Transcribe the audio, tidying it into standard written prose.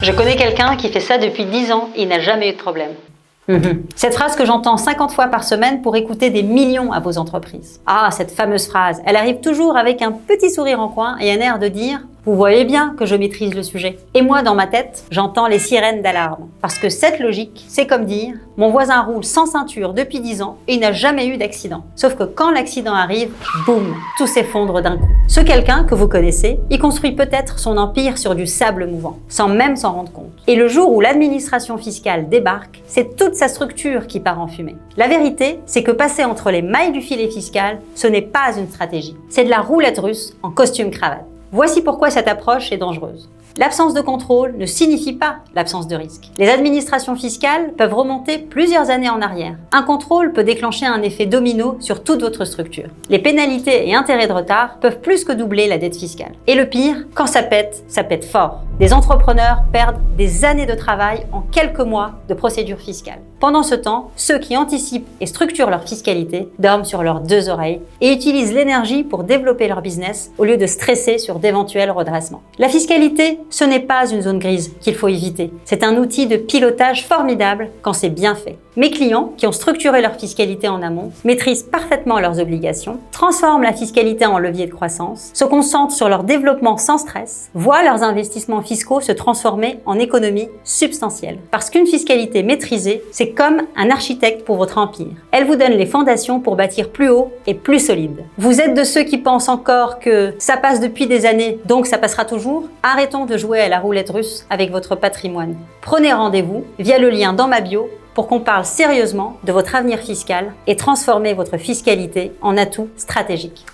Je connais quelqu'un qui fait ça depuis 10 ans et il n'a jamais eu de problème. Cette phrase que j'entends 50 fois par semaine pour écouter des millions à vos entreprises. Ah, cette fameuse phrase, elle arrive toujours avec un petit sourire en coin et un air de dire « Vous voyez bien que je maîtrise le sujet ». Et moi, dans ma tête, j'entends les sirènes d'alarme. Parce que cette logique, c'est comme dire « Mon voisin roule sans ceinture depuis 10 ans et il n'a jamais eu d'accident ». Sauf que quand l'accident arrive, boum, tout s'effondre d'un coup. Ce quelqu'un que vous connaissez, il construit peut-être son empire sur du sable mouvant, sans même s'en rendre compte. Et le jour où l'administration fiscale débarque, c'est toute sa structure qui part en fumée. La vérité, c'est que passer entre les mailles du filet fiscal, ce n'est pas une stratégie. C'est de la roulette russe en costume cravate. Voici pourquoi cette approche est dangereuse. L'absence de contrôle ne signifie pas l'absence de risque. Les administrations fiscales peuvent remonter plusieurs années en arrière. Un contrôle peut déclencher un effet domino sur toute votre structure. Les pénalités et intérêts de retard peuvent plus que doubler la dette fiscale. Et le pire, quand ça pète fort. Des entrepreneurs perdent des années de travail en quelques mois de procédures fiscales. Pendant ce temps, ceux qui anticipent et structurent leur fiscalité dorment sur leurs deux oreilles et utilisent l'énergie pour développer leur business au lieu de stresser sur d'éventuels redressements. La fiscalité, ce n'est pas une zone grise qu'il faut éviter. C'est un outil de pilotage formidable quand c'est bien fait. Mes clients, qui ont structuré leur fiscalité en amont, maîtrisent parfaitement leurs obligations, transforment la fiscalité en levier de croissance, se concentrent sur leur développement sans stress, voient leurs investissements fiscaux se transformer en économies substantielles. Parce qu'une fiscalité maîtrisée, c'est comme un architecte pour votre empire. Elle vous donne les fondations pour bâtir plus haut et plus solide. Vous êtes de ceux qui pensent encore que ça passe depuis des années, donc ça passera toujours? Arrêtons de jouer à la roulette russe avec votre patrimoine. Prenez rendez-vous via le lien dans ma bio pour qu'on parle sérieusement de votre avenir fiscal et transformer votre fiscalité en atout stratégique.